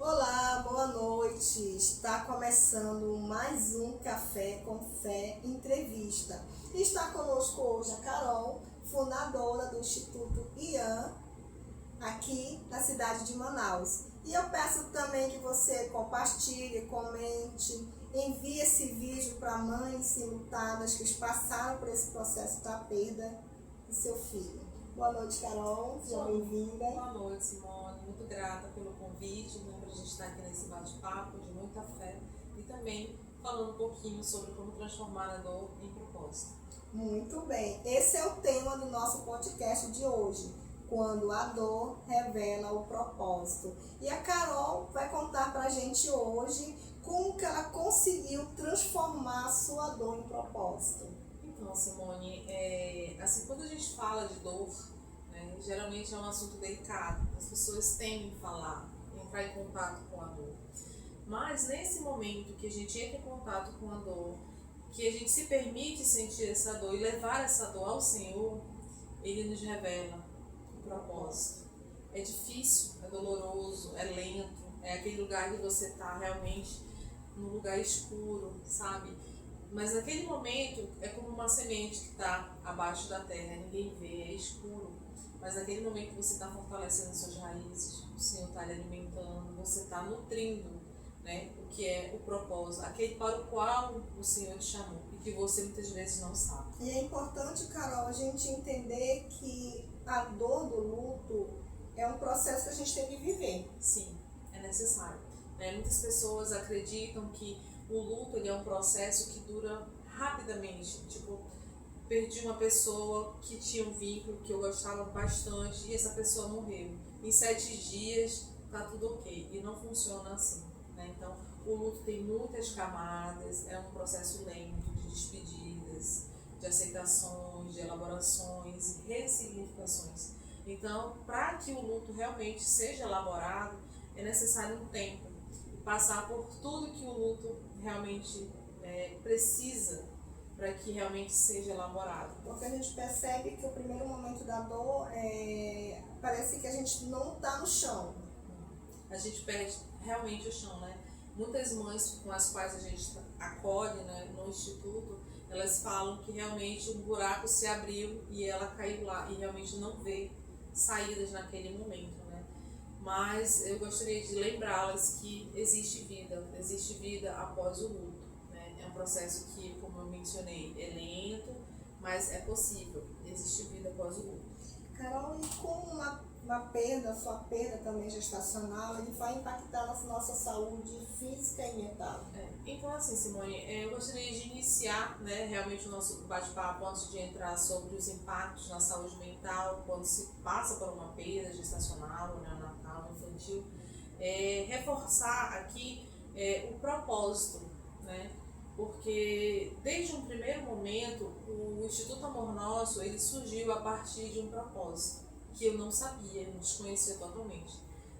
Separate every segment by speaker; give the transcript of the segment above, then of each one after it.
Speaker 1: Olá, boa noite. Está começando mais um Café com Fé Entrevista. E está conosco hoje a Carol, fundadora do Instituto IAN, aqui na cidade de Manaus. E eu peço também que você compartilhe, comente, envie esse vídeo para mães enlutadas que passaram por esse processo da perda do seu filho. Boa noite, Carol. Seja bem-vinda.
Speaker 2: Boa noite, Simone. Muito grata pelo convite, para a gente estar aqui nesse bate-papo de muita fé e também falando um pouquinho sobre como transformar a dor em propósito.
Speaker 1: Muito bem. Esse é o tema do nosso podcast de hoje, quando a dor revela o propósito. E a Carol vai contar pra gente hoje como que ela conseguiu transformar a sua dor em propósito.
Speaker 2: Então, Simone, assim, quando a gente fala de dor, né, geralmente é um assunto delicado. As pessoas temem falar, entrar em contato com a dor. Mas nesse momento que a gente entra em contato com a dor, que a gente se permite sentir essa dor e levar essa dor ao Senhor, Ele nos revela o propósito. É difícil, é doloroso, é lento, é aquele lugar que você está realmente num lugar escuro, sabe? Mas naquele momento é como uma semente que está abaixo da terra, ninguém vê, é escuro. Mas naquele momento você está fortalecendo as suas raízes, o Senhor está lhe alimentando, você está nutrindo, né, o que é o propósito, aquele para o qual o Senhor te chamou e que você muitas vezes não sabe.
Speaker 1: E é importante, Carol, a gente entender que a dor do luto é um processo que a gente tem que viver.
Speaker 2: Sim, é necessário. Né? Muitas pessoas acreditam que o luto ele é um processo que dura rapidamente. Tipo, perdi uma pessoa que tinha um vínculo que eu gostava bastante e essa pessoa morreu. Em 7 dias tá tudo ok. E não funciona assim. Né? Então, o luto tem muitas camadas, é um processo lento de despedidas, de aceitações, de elaborações e ressignificações. Então, para que o luto realmente seja elaborado, é necessário um tempo. Passar por tudo que o luto realmente precisa para que realmente seja elaborado.
Speaker 1: Porque a gente percebe que o primeiro momento da dor parece que a gente não está no chão.
Speaker 2: A gente perde realmente o chão, né? Muitas mães com as quais a gente acolhe, né, no instituto, elas falam que realmente um buraco se abriu e ela caiu lá e realmente não vê saídas naquele momento, né? Mas eu gostaria de lembrá-las que existe vida após o luto, né? É um processo que, como eu mencionei, é lento, mas é possível, existe vida após o luto.
Speaker 1: Carol, e como uma perda, sua perda também gestacional, ele vai impactar na nossa saúde física e mental?
Speaker 2: Então, assim, Simone, eu gostaria de iniciar, né, realmente o nosso bate-papo antes de entrar sobre os impactos na saúde mental quando se passa por uma perda gestacional, neonatal, infantil, reforçar aqui o propósito, né? Porque desde um primeiro momento o Instituto Amor Nosso ele surgiu a partir de um propósito que eu não sabia, eu desconhecia totalmente,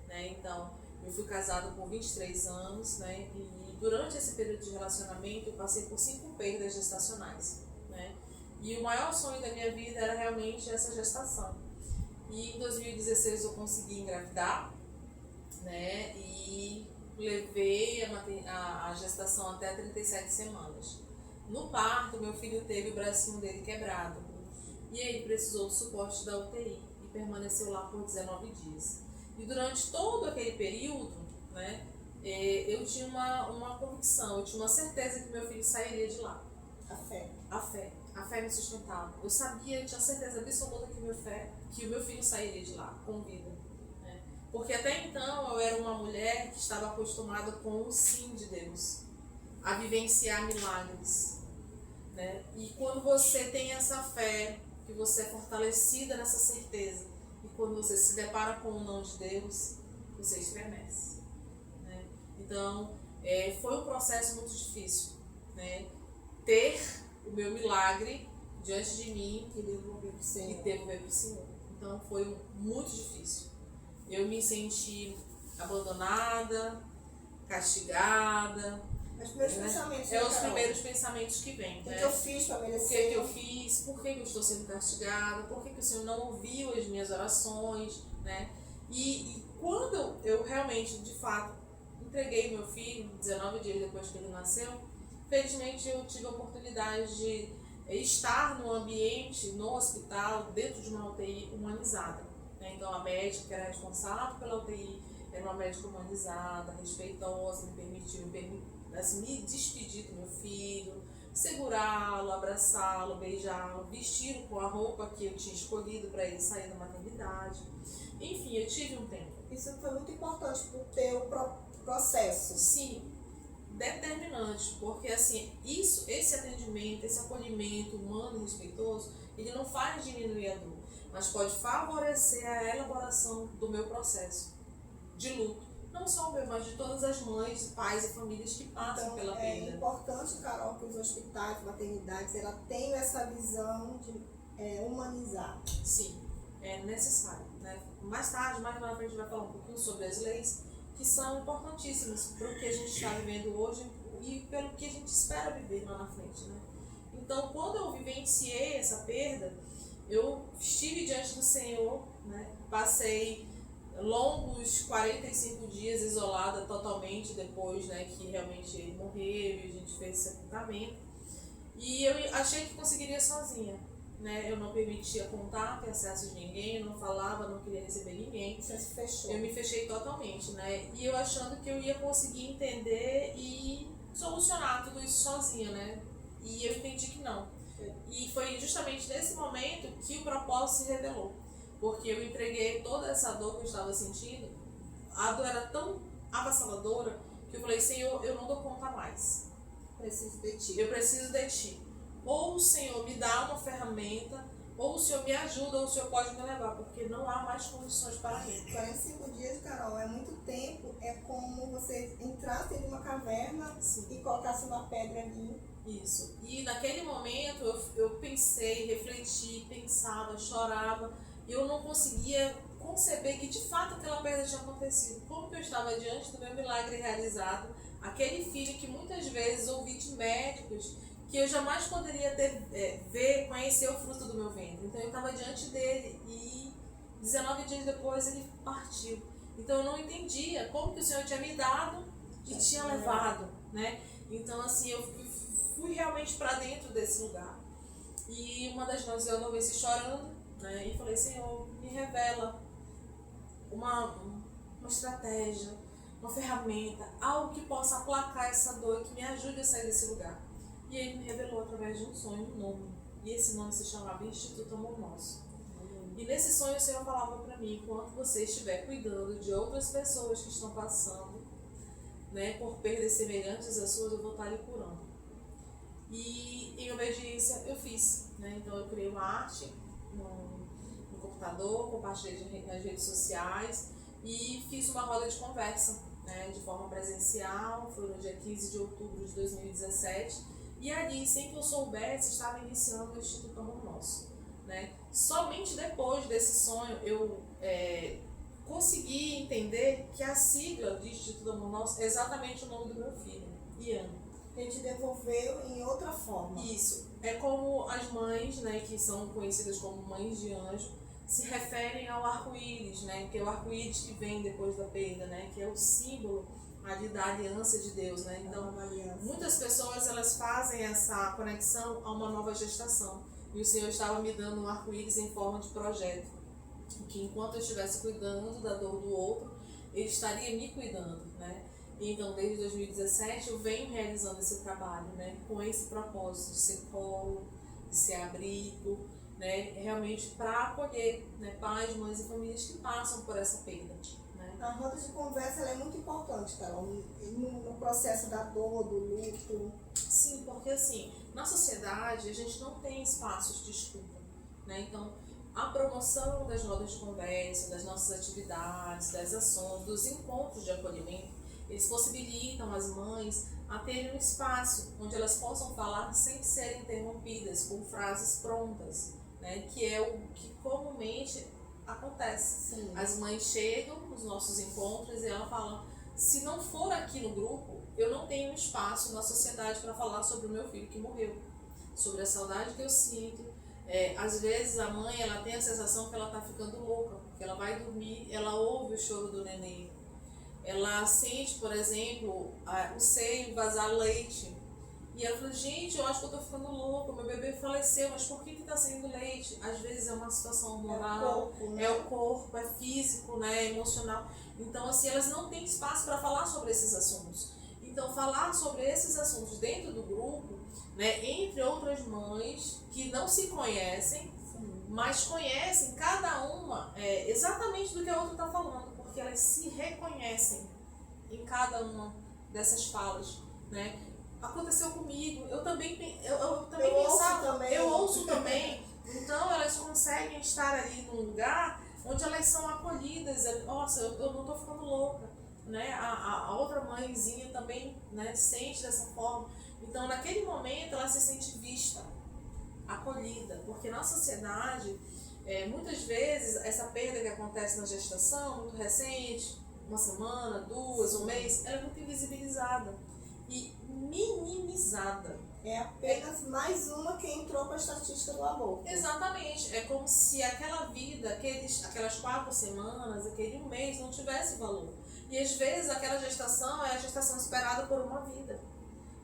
Speaker 2: né? Então eu fui casada por 23 anos, né? E durante esse período de relacionamento eu passei por 5 perdas gestacionais, né? E o maior sonho da minha vida era realmente essa gestação. E em 2016 eu consegui engravidar, né? E levei a gestação até 37 semanas. No parto, meu filho teve o bracinho dele quebrado. E aí precisou do suporte da UTI e permaneceu lá por 19 dias. E durante todo aquele período, né, eu tinha uma convicção, eu tinha uma certeza que meu filho sairia de lá. A fé me sustentava. Eu sabia, eu tinha certeza absoluta que o meu filho sairia de lá com vida. Porque até então eu era uma mulher que estava acostumada com o sim de Deus, a vivenciar milagres, né? E quando você tem essa fé, que você é fortalecida nessa certeza, e quando você se depara com o não de Deus, você estremece, né? Então, foi um processo muito difícil, né? Ter o meu milagre diante de mim e devolver para o Senhor. Então, foi muito difícil. Eu me senti abandonada, castigada.
Speaker 1: Os primeiros pensamentos.
Speaker 2: Os primeiros pensamentos que vêm.
Speaker 1: O que eu fiz para merecer?
Speaker 2: O que eu fiz? Por que eu estou sendo castigada? Por que o Senhor não ouviu as minhas orações? Né? E quando eu realmente, de fato, entreguei meu filho 19 dias depois que ele nasceu. Felizmente eu tive a oportunidade de estar no ambiente, no hospital, dentro de uma UTI humanizada, né? Então a médica que era responsável pela UTI era uma médica humanizada, respeitosa, me permitiu assim, me despedir do meu filho, segurá-lo, abraçá-lo, beijá-lo, vesti-lo com a roupa que eu tinha escolhido para ele sair da maternidade. Enfim, eu tive um tempo.
Speaker 1: Isso foi muito importante para o teu processo.
Speaker 2: Sim, determinante, porque assim, esse atendimento, esse acolhimento humano e respeitoso, ele não faz diminuir a dor, mas pode favorecer a elaboração do meu processo de luto. Não só o meu, mas de todas as mães, pais e famílias que passam
Speaker 1: Então,
Speaker 2: pela perda.
Speaker 1: É importante, Carol, que os hospitais, maternidades, ela tenham essa visão de humanizar.
Speaker 2: Sim, é necessário, né? Mais tarde, mais na frente, a gente vai falar um pouquinho sobre as leis que são importantíssimas para o que a gente está vivendo hoje e pelo que a gente espera viver lá na frente, né? Então, quando eu vivenciei essa perda, eu estive diante do Senhor, né? Passei longos 45 dias isolada totalmente depois, né, que realmente ele morreu e a gente fez sepultamento. E eu achei que conseguiria sozinha, né? Eu não permitia contato e acesso de ninguém, eu não falava, não queria receber ninguém.
Speaker 1: Você se fechou.
Speaker 2: Eu me fechei totalmente, né? E eu achando que eu ia conseguir entender e solucionar tudo isso sozinha, né? E eu entendi que não. E foi justamente nesse momento que o propósito se revelou. Porque eu entreguei toda essa dor que eu estava sentindo. A dor era tão avassaladora que eu falei, Senhor, eu não dou conta mais.
Speaker 1: Preciso de ti.
Speaker 2: Eu preciso de ti. Ou o Senhor me dá uma ferramenta, ou o Senhor me ajuda, ou o Senhor pode me levar, porque não há mais condições para mim.
Speaker 1: 45 dias, Carol, é muito tempo. É como você entrasse em uma caverna. Sim. E colocasse uma pedra ali.
Speaker 2: Isso. E naquele momento eu pensei, refleti, pensava, chorava. E eu não conseguia conceber que de fato aquela perda tinha acontecido. Como que eu estava diante do meu milagre realizado, aquele filho que muitas vezes ouvi de médicos que eu jamais poderia ver, conhecer o fruto do meu ventre. Então eu estava diante dele e 19 dias depois ele partiu. Então eu não entendia como que o Senhor tinha me dado e tinha levado, né? Então assim, eu fui realmente para dentro desse lugar. E uma das noites eu não se chorando, né? E falei, Senhor, me revela uma estratégia, uma ferramenta, algo que possa aplacar essa dor, que me ajude a sair desse lugar. E ele me revelou através de um sonho um nome. E esse nome se chamava Instituto Amor Nosso. E nesse sonho o Senhor falava para mim, enquanto você estiver cuidando de outras pessoas que estão passando, né, por perdas semelhantes às suas, eu vou estar lhe curando. E em obediência eu fiz, né? Então eu criei uma arte no computador, compartilhei nas redes sociais e fiz uma roda de conversa, né, de forma presencial. Foi no dia 15 de outubro de 2017 e ali, sem que eu soubesse, estava iniciando o Instituto Amor Nosso, né? Somente depois desse sonho eu consegui entender que a sigla do Instituto Amor Nosso é exatamente o nome do meu filho, Ian.
Speaker 1: Ele te devolveu em outra forma.
Speaker 2: Isso. É como as mães, né, que são conhecidas como mães de anjo, se referem ao arco-íris, né, que é o arco-íris que vem depois da perda, né, que é o símbolo ali da aliança de Deus, né? Então, muitas pessoas elas fazem essa conexão a uma nova gestação. E o Senhor estava me dando um arco-íris em forma de projeto, que enquanto eu estivesse cuidando da dor do outro, ele estaria me cuidando, né? Então, desde 2017, eu venho realizando esse trabalho, né, com esse propósito de ser colo, de ser abrigo, né, realmente para acolher, né, pais, mães e famílias que passam por essa perda. Né.
Speaker 1: A roda de conversa ela é muito importante, Carol, no processo da dor, do luto.
Speaker 2: Sim, porque assim, na sociedade a gente não tem espaços de escuta, né, então a promoção das rodas de conversa, das nossas atividades, das ações, dos encontros de acolhimento, eles possibilitam as mães a terem um espaço onde elas possam falar sem serem interrompidas com frases prontas, né? Que é o que comumente acontece.
Speaker 1: Sim.
Speaker 2: As mães chegam nos nossos encontros e elas falam, se não for aqui no grupo, eu não tenho espaço na sociedade para falar sobre o meu filho que morreu, sobre a saudade que eu sinto. Às vezes a mãe ela tem a sensação que ela está ficando louca, porque ela vai dormir, ela ouve o choro do neném. ela sente, por exemplo, o seio vazar leite. E ela falou, gente, eu acho que eu tô ficando louca, meu bebê faleceu, mas por que tá saindo leite? Às vezes é uma situação hormonal, é o corpo, é físico, né, é emocional. Então, assim, elas não têm espaço para falar sobre esses assuntos. Então, falar sobre esses assuntos dentro do grupo, né, entre outras mães que não se conhecem, mas conhecem cada uma exatamente do que a outra está falando, porque elas se reconhecem em cada uma dessas falas, né? Aconteceu comigo, eu também pensava, eu ouço também. Então elas conseguem estar ali num lugar onde elas são acolhidas. Nossa, eu não estou ficando louca, né? A outra mãezinha também, né, sente dessa forma. Então naquele momento ela se sente vista, acolhida, porque na sociedade muitas vezes essa perda que acontece na gestação, muito recente, uma semana, 2, um mês, ela é muito invisibilizada e minimizada.
Speaker 1: É apenas mais uma que entrou para a estatística do aborto.
Speaker 2: Exatamente. É como se aquela vida, aquelas 4 semanas, aquele 1 mês não tivesse valor. E às vezes aquela gestação é a gestação esperada por uma vida.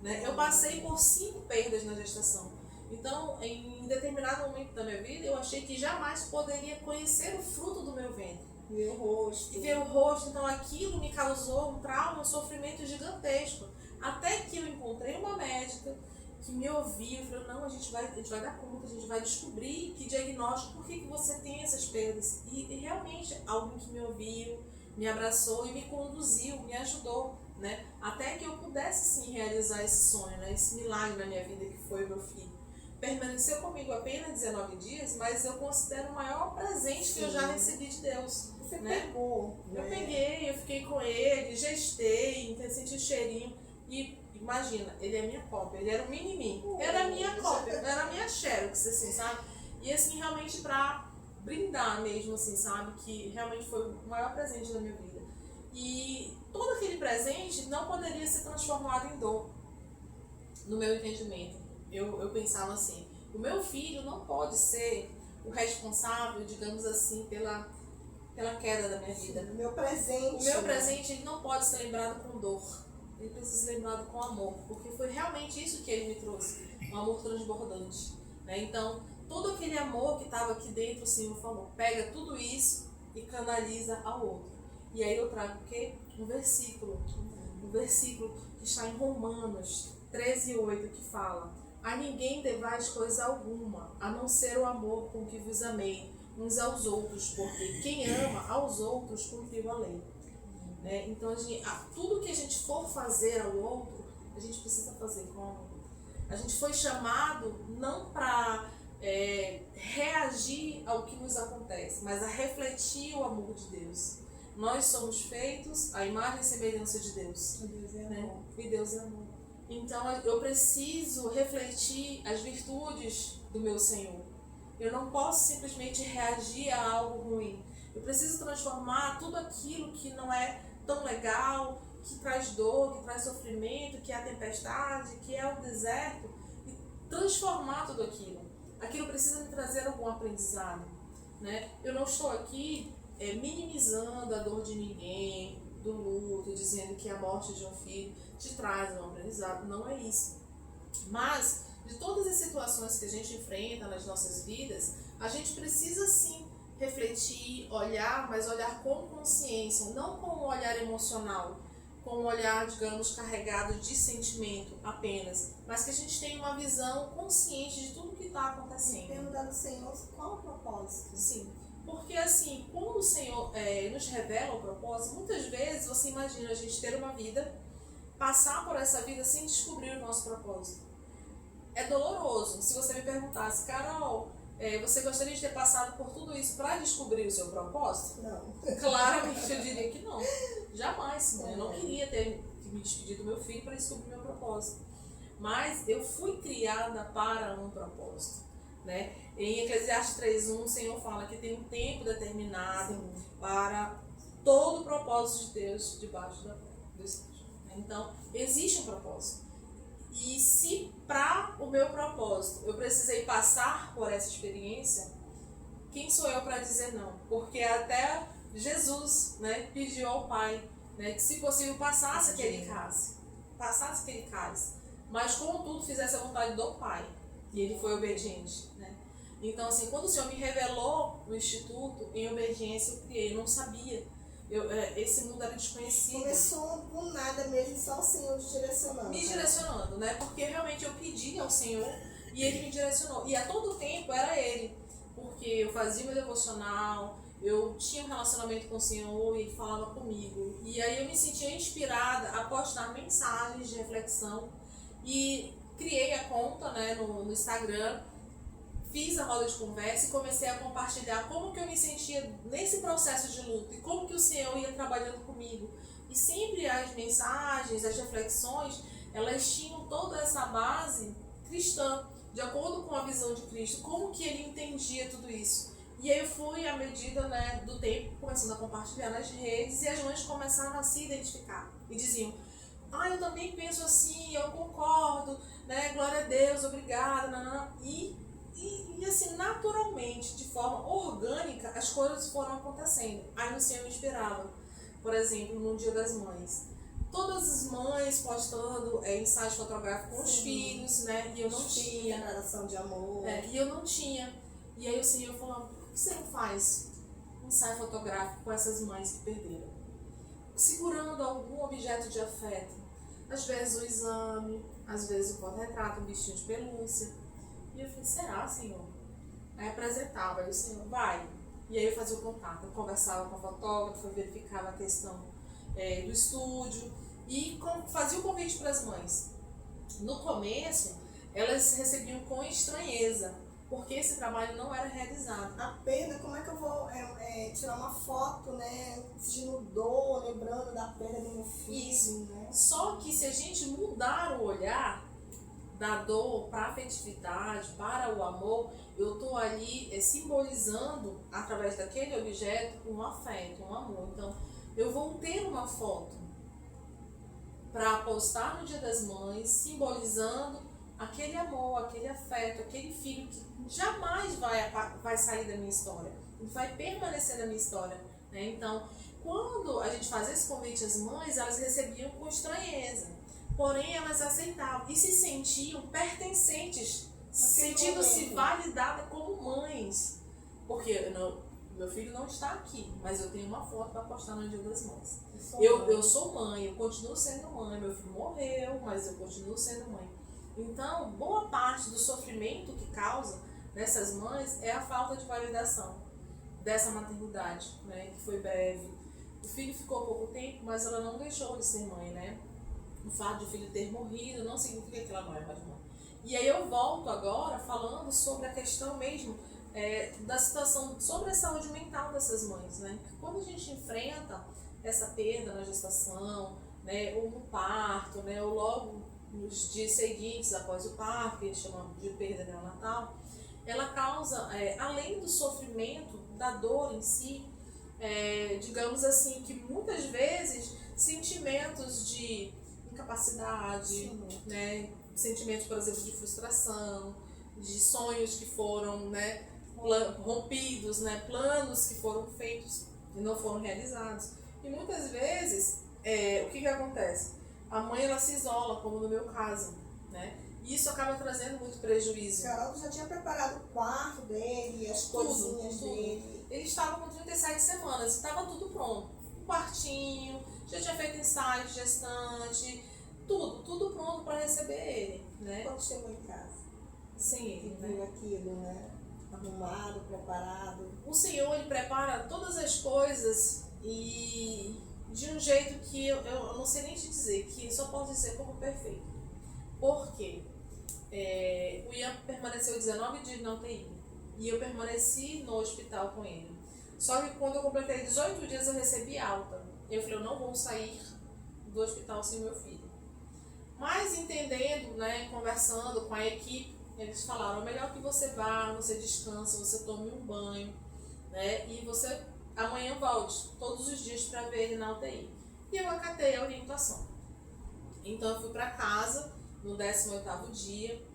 Speaker 2: Né? Eu passei por 5 perdas na gestação. Então, em determinado momento da minha vida, eu achei que jamais poderia conhecer o fruto do meu ventre.
Speaker 1: Ver o rosto.
Speaker 2: Ver o rosto. Então aquilo me causou um trauma, um sofrimento gigantesco. Até que eu encontrei uma médica que me ouviu e falou, não, a gente vai dar conta, a gente vai descobrir que diagnóstico, por que você tem essas perdas. E realmente, alguém que me ouviu, me abraçou e me conduziu, me ajudou, né? Até que eu pudesse sim realizar esse sonho, né? Esse milagre na minha vida que foi o meu filho. Permaneceu comigo apenas 19 dias, mas eu considero o maior presente que eu já recebi de Deus.
Speaker 1: Você
Speaker 2: né?
Speaker 1: pegou.
Speaker 2: Eu peguei, eu fiquei com ele, gestei, senti o cheirinho. E imagina, ele é minha cópia, ele era um mini-mim. Era a minha cópia, era a minha xerox, assim, sabe? E assim, realmente pra brindar mesmo, assim, sabe? Que realmente foi o maior presente da minha vida. E todo aquele presente não poderia ser transformado em dor, no meu entendimento. Eu pensava assim, o meu filho não pode ser o responsável, digamos assim, pela queda da minha vida.
Speaker 1: O meu presente.
Speaker 2: O meu presente, ele não pode ser lembrado com dor. Ele precisa ser lembrado com amor, porque foi realmente isso que ele me trouxe, um amor transbordante. Né? Então, todo aquele amor que estava aqui dentro, o Senhor falou, pega tudo isso e canaliza ao outro. E aí eu trago o quê? Um versículo que está em Romanos 13:8, que fala, a ninguém devais coisa alguma, a não ser o amor com que vos amei uns aos outros, porque quem ama aos outros cumpriu a lei. Né? Então, tudo que a gente for fazer ao outro, a gente precisa fazer com amor. A gente foi chamado não para reagir ao que nos acontece, mas a refletir o amor de Deus. Nós somos feitos à imagem e semelhança de Deus.
Speaker 1: E Deus é amor.
Speaker 2: Né? E Deus é amor. Então, eu preciso refletir as virtudes do meu Senhor. Eu não posso simplesmente reagir a algo ruim. Eu preciso transformar tudo aquilo que não é tão legal, que traz dor, que traz sofrimento, que é a tempestade, que é o deserto, e transformar tudo aquilo. Aquilo precisa me trazer algum aprendizado. Né? Eu não estou aqui minimizando a dor de ninguém, do luto, dizendo que a morte de um filho te traz um aprendizado. Não é isso. Mas, de todas as situações que a gente enfrenta nas nossas vidas, a gente precisa sim refletir, olhar, mas olhar com consciência, não com um olhar emocional, com um olhar, digamos, carregado de sentimento apenas, mas que a gente tenha uma visão consciente de tudo que está acontecendo.
Speaker 1: Perguntar do Senhor qual o propósito.
Speaker 2: Sim, porque assim, quando o Senhor nos revela o propósito, muitas vezes você imagina a gente ter uma vida, passar por essa vida sem descobrir o nosso propósito. É doloroso. Se você me perguntasse, Carol, você gostaria de ter passado por tudo isso para descobrir o seu propósito?
Speaker 1: Não.
Speaker 2: Claramente eu diria que não. Jamais, Simone. Eu não queria ter me despedido do meu filho para descobrir meu propósito. Mas eu fui criada para um propósito. Né? Em Eclesiastes 3:1, o Senhor fala que tem um tempo determinado para todo o propósito de Deus debaixo do céu. Então, existe um propósito. E se para o meu propósito eu precisei passar por essa experiência, quem sou eu para dizer não? Porque até Jesus, né, pediu ao Pai né, que se possível passasse aquele cálice, mas contudo fizesse a vontade do Pai, e ele foi obediente, né? Então, assim, quando o Senhor me revelou o Instituto, em obediência eu criei, eu não sabia, esse mundo era desconhecido.
Speaker 1: Começou por nada mesmo, só o Senhor te direcionando.
Speaker 2: Me direcionando, né? Porque realmente eu pedi ao Senhor e Ele me direcionou. E a todo tempo era Ele, porque eu fazia meu devocional, eu tinha um relacionamento com o Senhor e Ele falava comigo. E aí eu me sentia inspirada a postar mensagens de reflexão e criei a conta, né, no Instagram, fiz a roda de conversa e comecei a compartilhar como que eu me sentia nesse processo de luta e como que o Senhor ia trabalhando comigo. E sempre as mensagens, as reflexões, elas tinham toda essa base cristã, de acordo com a visão de Cristo, como que ele entendia tudo isso. E aí eu fui, à medida, né, do tempo, começando a compartilhar nas redes, e as mães começaram a se identificar e diziam: eu também penso assim, eu concordo, né, glória a Deus, obrigada, E assim, naturalmente, de forma orgânica, as coisas foram acontecendo. Aí o Senhor me inspirava, por exemplo, no Dia das Mães. Todas as mães postando ensaios fotográficos com os filhos, né? E eu não tinha.
Speaker 1: Declaração de amor.
Speaker 2: E eu não tinha. E aí o Senhor falou: por que você não faz um ensaio fotográfico com essas mães que perderam? Segurando algum objeto de afeto. Às vezes o exame, às vezes o porta-retrato, um bichinho de pelúcia. E eu falei: será, Senhor? Aí apresentava, aí o Senhor: vai. E aí eu fazia o contato, eu conversava com a fotógrafa, verificava a questão do estúdio e fazia o convite para as mães. No começo, elas recebiam com estranheza, porque esse trabalho não era realizado.
Speaker 1: A perda, como é que eu vou tirar uma foto, né, sentindo dor, lembrando da perda do meu filho?
Speaker 2: Isso.
Speaker 1: Né?
Speaker 2: Só que se a gente mudar o olhar da dor para a afetividade, para o amor, eu estou ali simbolizando, através daquele objeto, um afeto, um amor. Então, eu vou ter uma foto para postar no Dia das Mães, simbolizando aquele amor, aquele afeto, aquele filho que jamais vai sair da minha história, vai permanecer na minha história, né? Então, quando a gente fazia esse convite às mães, elas recebiam com estranheza, porém elas aceitavam e se sentiam pertencentes, sentindo-se validadas como mães, porque meu filho não está aqui, mas eu tenho uma foto para postar no Dia das Mães. Eu sou mãe, eu continuo sendo mãe, meu filho morreu, mas eu continuo sendo mãe. Então, boa parte do sofrimento que causa nessas mães é a falta de validação dessa maternidade, né, que foi breve. O filho ficou pouco tempo, mas ela não deixou de ser mãe, né? O fato de o filho ter morrido não significa que ela não é mais mãe. E aí eu volto agora falando sobre a questão mesmo da situação, sobre a saúde mental dessas mães, né? Quando a gente enfrenta essa perda na gestação, né, ou no parto, né, ou logo nos dias seguintes após o parto, que a gente chama de perda neonatal, ela causa, além do sofrimento, da dor em si, digamos assim, que muitas vezes sentimentos de incapacidade, né, sentimentos, por exemplo, de frustração, de sonhos que foram, né, rompidos, né, planos que foram feitos e não foram realizados. E muitas vezes, o que acontece? A mãe, ela se isola, como no meu caso, né? E isso acaba trazendo muito prejuízo.
Speaker 1: Carol já tinha preparado o quarto dele, as coisinhas dele.
Speaker 2: Ele estava com 37 semanas, estava tudo pronto. Um quartinho, já tinha feito ensaio de gestante, tudo pronto para receber ele, né?
Speaker 1: Quando chegou em casa,
Speaker 2: sem ele,
Speaker 1: viu aquilo, né? Arrumado, preparado.
Speaker 2: O Senhor, ele prepara todas as coisas e de um jeito que eu não sei nem te dizer, que só posso dizer como perfeito. Por quê? O Ian permaneceu 19 dias na UTI e eu permaneci no hospital com ele. Só que quando eu completei 18 dias eu recebi alta. Eu falei: eu não vou sair do hospital sem meu filho. Mas entendendo, né, conversando com a equipe, eles falaram: é melhor que você vá, você descanse, você tome um banho, né, e você amanhã volte todos os dias para ver ele na UTI. E eu acatei a orientação. Então eu fui para casa no 18º dia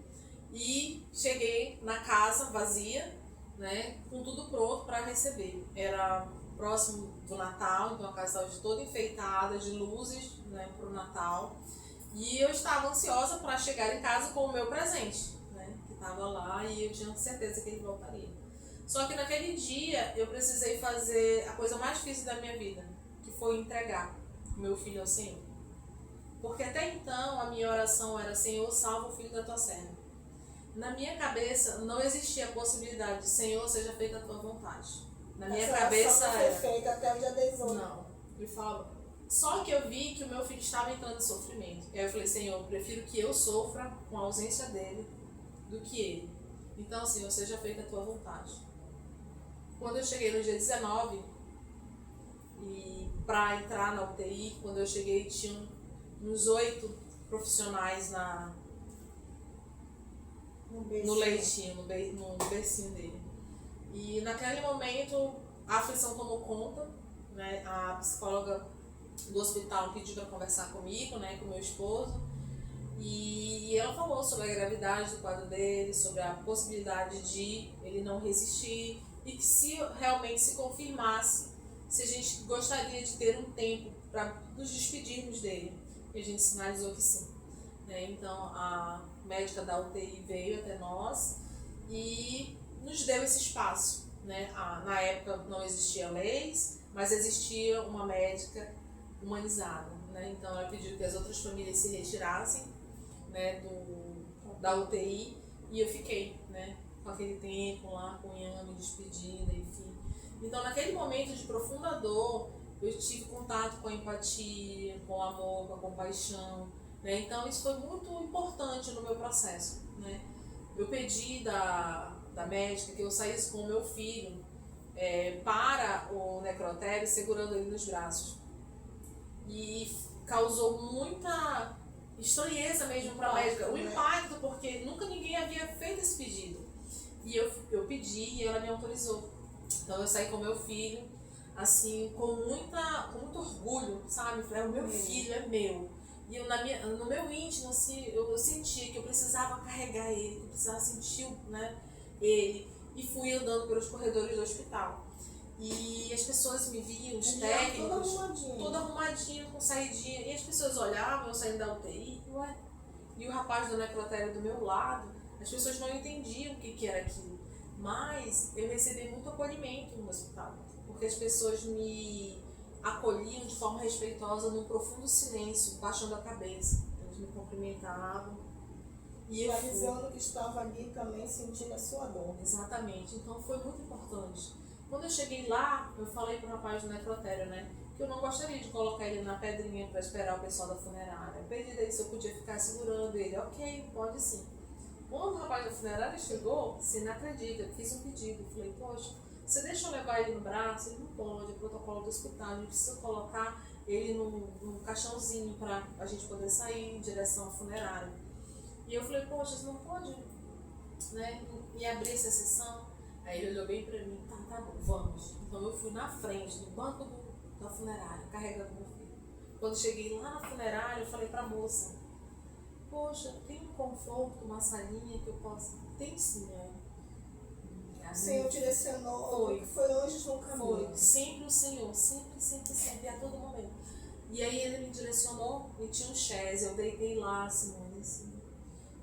Speaker 2: e cheguei na casa vazia, né, com tudo pronto para receber. Era próximo do Natal, então a casa estava toda enfeitada de luzes, né, para o Natal. E eu estava ansiosa para chegar em casa com o meu presente, né, que estava lá e eu tinha certeza que ele voltaria. Só que naquele dia eu precisei fazer a coisa mais difícil da minha vida, que foi entregar o meu filho ao Senhor. Porque até então a minha oração era: Senhor, salva o filho da tua serva. Na minha cabeça não existia a possibilidade de: Senhor, seja feita a tua vontade. Na minha cabeça
Speaker 1: não foi feita até o dia 18.
Speaker 2: Não, eu falava. Só que eu vi que o meu filho estava entrando em sofrimento. Aí eu falei: Senhor, eu prefiro que eu sofra com a ausência dele do que ele. Então, Senhor, seja feita a tua vontade. Quando eu cheguei no dia 19, e para entrar na UTI, quando eu cheguei tinham uns 8 profissionais no leitinho, no bercinho dele. E naquele momento a aflição tomou conta, né? A psicóloga do hospital pediu para conversar comigo, né, com meu esposo, e ela falou sobre a gravidade do quadro dele, sobre a possibilidade de ele não resistir, e que se realmente se confirmasse, se a gente gostaria de ter um tempo para nos despedirmos dele. E a gente sinalizou que sim. Então a médica da UTI veio até nós e nos deu esse espaço. Na época não existia leis, mas existia uma médica humanizada. Então ela pediu que as outras famílias se retirassem, da UTI, e eu fiquei, com aquele tempo lá, com o Ian, me despedida, enfim. Então naquele momento de profunda dor, eu tive contato com a empatia, com o amor, com a compaixão, Então isso foi muito importante no meu processo, Eu pedi da médica que eu saísse com o meu filho para o necrotério, segurando ele nos braços. E causou muita estranheza mesmo para a médica, o impacto, porque nunca ninguém havia feito esse pedido. E eu pedi e ela me autorizou. Então eu saí com meu filho, assim, com muito orgulho, sabe? Falei: o meu filho é meu. E eu, no meu íntimo, assim, eu sentia que eu precisava carregar ele, que eu precisava sentir, ele. E fui andando pelos corredores do hospital. E as pessoas me viam, os técnicos, toda arrumadinha, com saidinha. E as pessoas olhavam, eu saindo da UTI, e o rapaz do necrotério do meu lado, as pessoas não entendiam o que era aquilo. Mas eu recebi muito acolhimento no hospital, porque as pessoas me acolhiam de forma respeitosa, num profundo silêncio, baixando a cabeça. Eles me cumprimentavam. E eu
Speaker 1: avisando que estava ali também sentindo a sua dor.
Speaker 2: Exatamente. Então foi muito importante. Quando eu cheguei lá, eu falei para o rapaz do necrotério, que eu não gostaria de colocar ele na pedrinha para esperar o pessoal da funerária. Eu pedi dele se eu podia ficar segurando ele. Ok, pode sim. Quando o rapaz da funerária chegou, você não acredita, eu fiz um pedido. Eu falei: poxa, você deixa eu levar ele no braço? Ele não pode, é protocolo do hospital, a gente precisa colocar ele num caixãozinho para a gente poder sair em direção à funerária. E eu falei: poxa, você não pode me abrir essa sessão? Aí ele olhou bem pra mim: tá bom, vamos. Então eu fui na frente, no banco da funerária, carregando meu filho. Quando cheguei lá na funerária, eu falei pra moça: poxa, tem um conforto, uma salinha que eu possa? Tem sim,
Speaker 1: Senhor direcionou, foi anjos no caminho.
Speaker 2: Foi, sempre o Senhor, sempre, a todo momento. E aí ele me direcionou, e tinha um chaise, eu deitei lá, Simone, assim,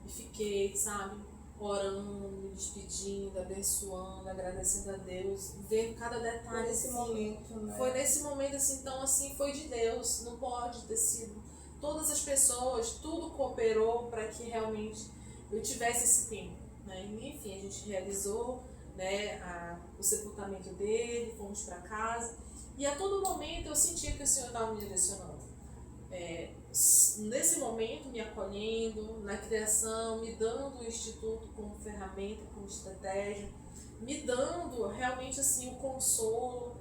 Speaker 2: e fiquei, sabe, orando, me despedindo, abençoando, agradecendo a Deus, vendo cada detalhe.
Speaker 1: Foi nesse
Speaker 2: assim,
Speaker 1: momento,
Speaker 2: Foi nesse momento, assim, então, assim, foi de Deus, não pode ter sido. Todas as pessoas, tudo cooperou para que realmente eu tivesse esse tempo, E, enfim, a gente realizou, o sepultamento dele, fomos para casa, e a todo momento eu sentia que o Senhor estava me direcionando. Nesse momento, me acolhendo, na criação, me dando o instituto como ferramenta, como estratégia, me dando realmente assim o consolo.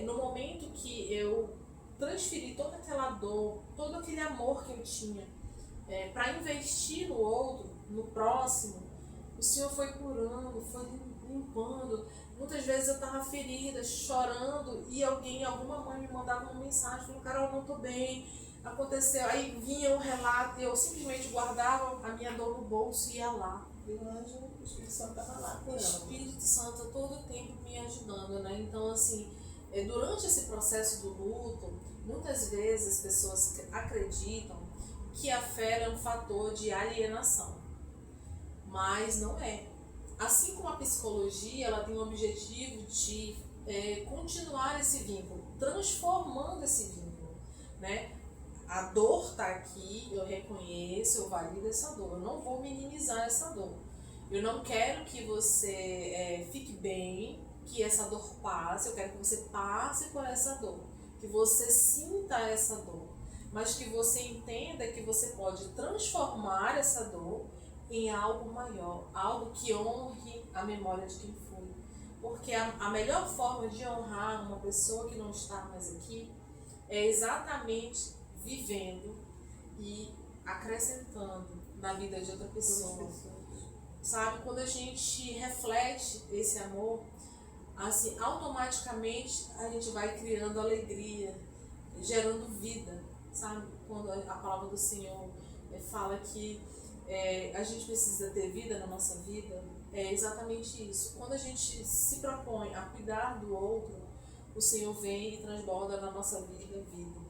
Speaker 2: No momento que eu transferi toda aquela dor, todo aquele amor que eu tinha para investir no outro, no próximo, o Senhor foi curando, foi limpando. Muitas vezes eu estava ferida, chorando, e alguma mãe me mandava uma mensagem, falou: Carol, não estou bem, aconteceu. Aí vinha um relato e eu simplesmente guardava a minha dor no bolso e ia lá.
Speaker 1: E o anjo, o Espírito Santo estava lá.
Speaker 2: O Espírito Santo todo o tempo me ajudando, Então, assim, durante esse processo do luto, muitas vezes as pessoas acreditam que a fé é um fator de alienação, mas não é. Assim como a psicologia, ela tem o objetivo de continuar esse vínculo, transformando esse vínculo, né? A dor está aqui, eu reconheço, eu valido essa dor, eu não vou minimizar essa dor. Eu não quero que você fique bem, que essa dor passe, eu quero que você passe por essa dor, que você sinta essa dor, mas que você entenda que você pode transformar essa dor em algo maior, algo que honre a memória de quem foi. Porque a melhor forma de honrar uma pessoa que não está mais aqui é exatamente vivendo e acrescentando na vida de outra pessoa. Sabe, quando a gente reflete esse amor, assim, automaticamente a gente vai criando alegria, gerando vida, sabe? Quando a palavra do Senhor fala que a gente precisa ter vida na nossa vida, é exatamente isso. Quando a gente se propõe a cuidar do outro, o Senhor vem e transborda na nossa vida vida.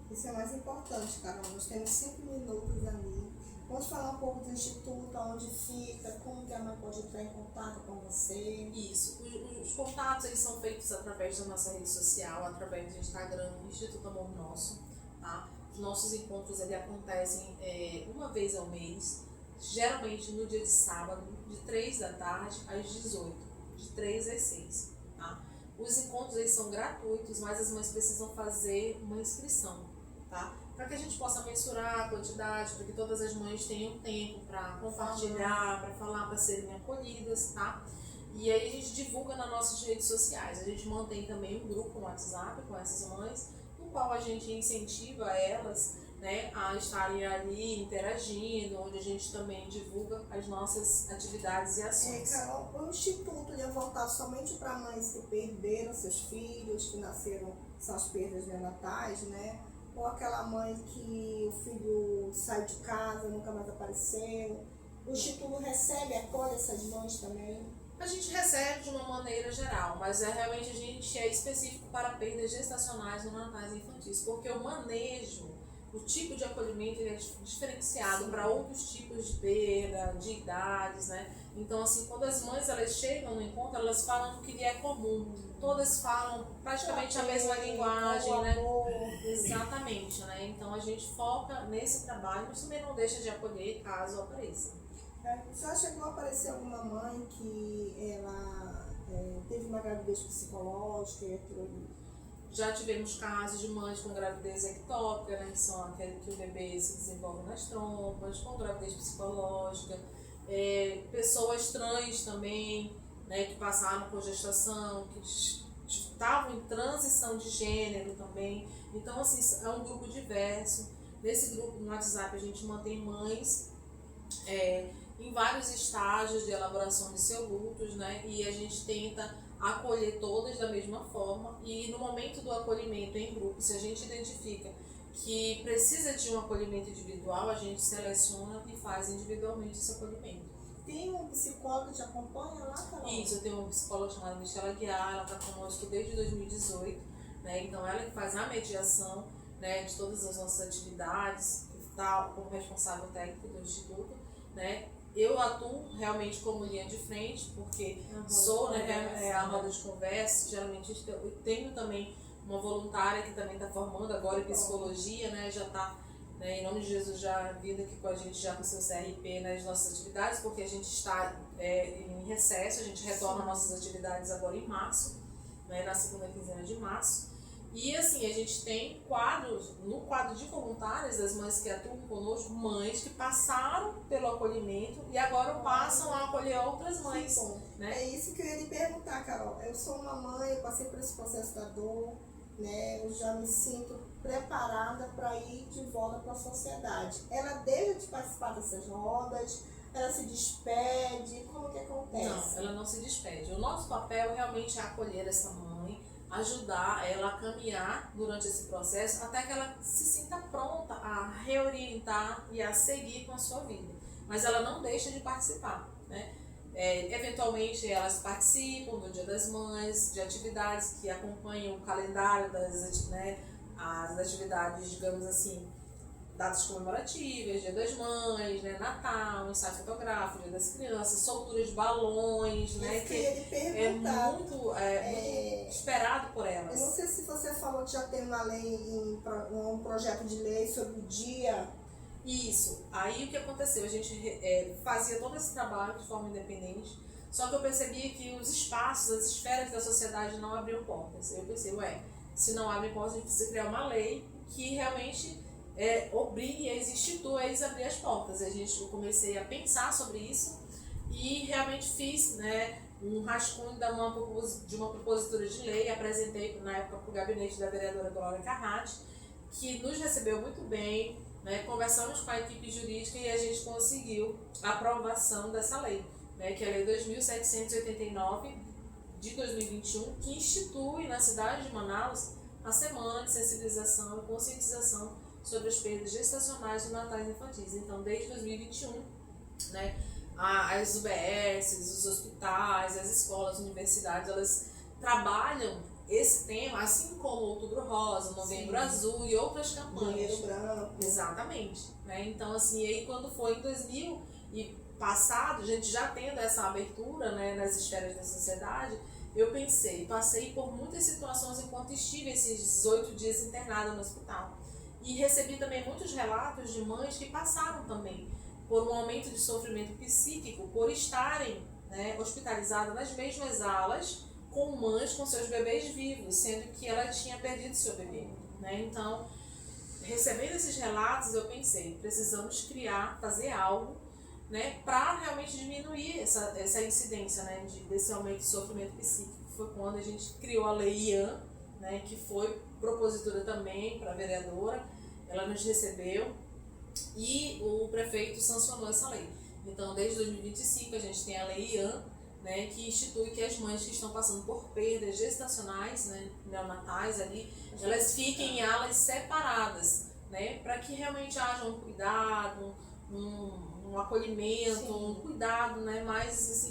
Speaker 1: Isso é o mais importante, Carol. Nós temos 5 minutos ali. Vamos falar um pouco do Instituto, onde fica, como que a mãe pode entrar em contato com você.
Speaker 2: Isso. Os contatos eles são feitos através da nossa rede social, através do Instagram, Instituto Amor Nosso. Tá? Os nossos encontros eles acontecem uma vez ao mês, geralmente no dia de sábado, de 3 da tarde às 18, de 3 às 6. Tá? Os encontros eles são gratuitos, mas as mães precisam fazer uma inscrição, tá? Para que a gente possa mensurar a quantidade, para que todas as mães tenham tempo para compartilhar, para falar, para serem acolhidas, tá? E aí a gente divulga nas nossas redes sociais. A gente mantém também um grupo no WhatsApp com essas mães, no qual a gente incentiva elas, né, a estarem ali interagindo, onde a gente também divulga as nossas atividades e ações.
Speaker 1: Carol, o Instituto ele é voltado somente para mães que perderam seus filhos, que nasceram, são as perdas neonatais, né? Ou aquela mãe que o filho sai de casa, nunca mais apareceu. O Instituto recebe, acolhe essas mães também?
Speaker 2: A gente recebe de uma maneira geral, mas realmente a gente é específico para perdas gestacionais, neonatais e infantis, porque o manejo, o tipo de acolhimento ele é diferenciado para outros tipos de perda, de idades, né? Então, assim, quando as mães elas chegam no encontro, elas falam o que lhe é comum. Todas falam praticamente a mesma linguagem, né? Exatamente, né? Então, a gente foca nesse trabalho, mas também não deixa de acolher caso apareça.
Speaker 1: Já chegou a aparecer alguma mãe que ela teve uma gravidez psicológica e aquilo?
Speaker 2: Já tivemos casos de mães com gravidez ectópica, né, que são aquelas que o bebê se desenvolve nas trompas, com gravidez psicológica, pessoas trans também, né, que passaram por gestação, que estavam em transição de gênero também. Então, assim, é um grupo diverso. Nesse grupo no WhatsApp a gente mantém mães em vários estágios de elaboração de seus lutos, né, e a gente tenta acolher todas da mesma forma, e no momento do acolhimento em grupo, se a gente identifica que precisa de um acolhimento individual, a gente seleciona e faz individualmente esse acolhimento.
Speaker 1: Tem um psicólogo que te acompanha lá, Carol?
Speaker 2: Isso, eu tenho uma psicóloga chamada Michela Guiar, ela está conosco desde 2018, né, então ela que faz a mediação, né, de todas as nossas atividades, está como responsável técnico do Instituto, né. Eu atuo realmente como linha de frente, porque sou a roda de conversa, geralmente eu tenho também uma voluntária que também está formando agora em psicologia, né, já está, né, em nome de Jesus, já vindo aqui com a gente, já com seu CRP nas nossas atividades, porque a gente está em recesso, a gente retorna nossas atividades agora em março, né, na segunda quinzena de março. E assim, a gente tem quadros, no quadro de voluntárias, das mães que atuam conosco, mães que passaram pelo acolhimento e agora passam a acolher outras mães. Né?
Speaker 1: É isso que eu ia lhe perguntar, Carol. Eu sou uma mãe, eu passei por esse processo da dor, né? Eu já me sinto preparada para ir de volta para a sociedade. Ela deixa de participar dessas rodas, ela se despede, como que acontece?
Speaker 2: Não, ela não se despede. O nosso papel realmente é acolher essa mãe, ajudar ela a caminhar durante esse processo até que ela se sinta pronta a reorientar e a seguir com a sua vida. Mas ela não deixa de participar, né? Eventualmente elas participam do Dia das Mães, de atividades que acompanham o calendário as atividades, digamos assim, datas comemorativas, Dia das Mães, né, Natal, ensaio fotográfico, Dia das Crianças, soltura de balões, né, que é muito esperado por elas.
Speaker 1: Eu não sei se você falou que já tem uma lei, um projeto de lei sobre o dia.
Speaker 2: Isso. Aí o que aconteceu? A gente fazia todo esse trabalho de forma independente, só que eu percebia que os espaços, as esferas da sociedade não abriam portas. Eu pensei, se não abrem portas, a gente precisa criar uma lei que realmente obrigue eles, institua eles a abrir as portas. Eu comecei a pensar sobre isso e realmente fiz, né, um rascunho de uma propositura de lei, apresentei na época para o gabinete da vereadora Glória Carrati, que nos recebeu muito bem, né, conversamos com a equipe jurídica e a gente conseguiu a aprovação dessa lei, né, que é a Lei 2.789 de 2021, que institui na cidade de Manaus a Semana de Sensibilização e Conscientização sobre as perdas gestacionais e natais infantis. Então, desde 2021, né, as UBS, os hospitais, as escolas, as universidades, elas trabalham esse tema, assim como Outubro Rosa, Novembro Azul e outras campanhas.
Speaker 1: Janeiro Branco.
Speaker 2: Exatamente. Né? Então, assim, aí quando foi em 2000 e passado, a gente já tendo essa abertura, né, nas esferas da sociedade, eu passei por muitas situações enquanto estive esses 18 dias internada no hospital. E recebi também muitos relatos de mães que passaram também por um aumento de sofrimento psíquico por estarem, né, hospitalizadas nas mesmas alas com mães com seus bebês vivos, sendo que ela tinha perdido seu bebê. Né? Então, recebendo esses relatos, eu pensei, precisamos fazer algo, né, para realmente diminuir essa incidência, né, desse aumento de sofrimento psíquico. Foi quando a gente criou a Lei IAN, né, que foi propositura também para a vereadora, ela nos recebeu e o prefeito sancionou essa lei. Então, desde 2025 a gente tem a Lei IAN, né, que institui que as mães que estão passando por perdas gestacionais, né, neonatais ali, elas fiquem em alas separadas, né, para que realmente haja um cuidado, um acolhimento, um cuidado, né, mais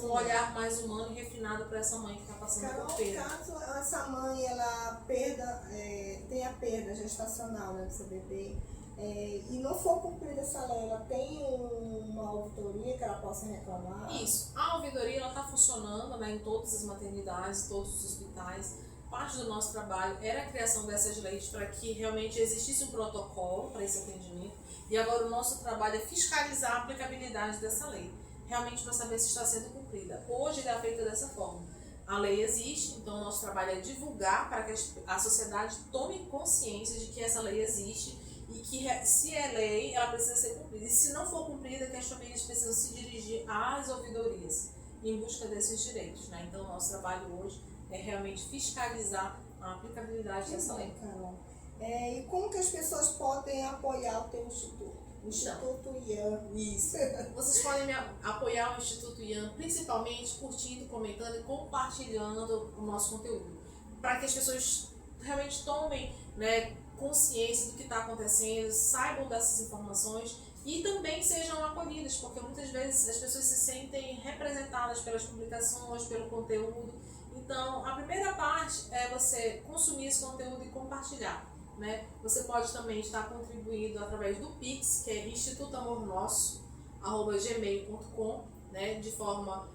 Speaker 2: um olhar mais humano e refinado para essa mãe que está passando por perda.
Speaker 1: Caso essa mãe ela tenha perda gestacional, né, do seu bebê, e não for cumprida essa lei, ela tem uma auditoria que ela possa reclamar?
Speaker 2: Isso. A ouvidoria está funcionando, né, em todas as maternidades, todos os hospitais. Parte do nosso trabalho era a criação dessas leis para que realmente existisse um protocolo para esse atendimento. E agora o nosso trabalho é fiscalizar a aplicabilidade dessa lei, realmente para saber se está sendo cumprida. Hoje ele é feito dessa forma. A lei existe, então o nosso trabalho é divulgar para que a sociedade tome consciência de que essa lei existe e que, se é lei, ela precisa ser cumprida. E se não for cumprida, que as famílias precisam se dirigir às ouvidorias em busca desses direitos. Né? Então o nosso trabalho hoje é realmente fiscalizar a aplicabilidade dessa lei.
Speaker 1: Carol. E como que as pessoas podem apoiar o teu instituto? O Instituto IAN.
Speaker 2: Isso. Vocês podem apoiar o Instituto IAN, principalmente curtindo, comentando e compartilhando o nosso conteúdo, para que as pessoas realmente tomem, né, consciência do que está acontecendo, saibam dessas informações e também sejam acolhidas, porque muitas vezes as pessoas se sentem representadas pelas publicações, pelo conteúdo. Então, a primeira parte é você consumir esse conteúdo e compartilhar. Né? Você pode também estar contribuindo através do Pix, que é institutoamornosso@gmail.com, né? De forma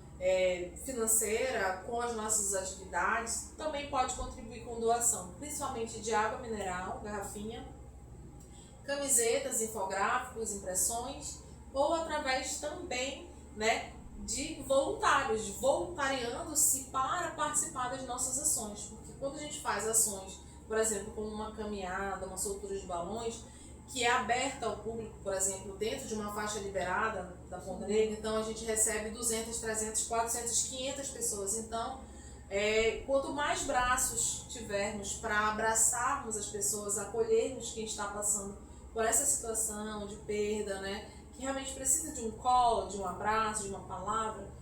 Speaker 2: financeira, com as nossas atividades. Também pode contribuir com doação, principalmente de água mineral, garrafinha, camisetas, infográficos, impressões, ou através também, né, de voluntários, voluntariando-se para participar das nossas ações. Porque quando a gente faz ações, por exemplo, como uma caminhada, uma soltura de balões, que é aberta ao público, por exemplo, dentro de uma faixa liberada da Ponta Negra, então a gente recebe 200, 300, 400, 500 pessoas. Então, quanto mais braços tivermos para abraçarmos as pessoas, acolhermos quem está passando por essa situação de perda, né, que realmente precisa de um colo, de um abraço, de uma palavra,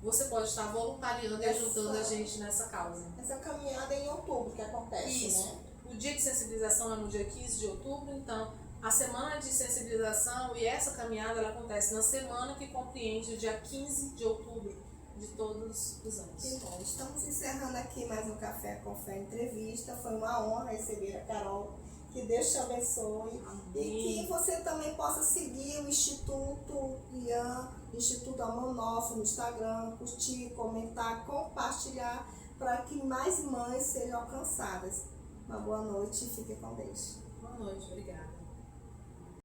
Speaker 2: você pode estar voluntariando e ajudando a gente nessa causa.
Speaker 1: Essa caminhada é em outubro que acontece,
Speaker 2: Isso.
Speaker 1: Né?
Speaker 2: O dia de sensibilização é no dia 15 de outubro, então a semana de sensibilização e essa caminhada ela acontece na semana que compreende o dia 15 de outubro de todos os anos.
Speaker 1: Que bom, estamos encerrando aqui mais um Café com Fé entrevista. Foi uma honra receber a Carol. Que Deus te abençoe.
Speaker 2: Amém.
Speaker 1: E que você também possa seguir o Instituto IAN, Instituto Amor Nosso no Instagram, curtir, comentar, compartilhar, para que mais mães sejam alcançadas. Uma boa noite e fique com Deus.
Speaker 2: Boa noite, obrigada.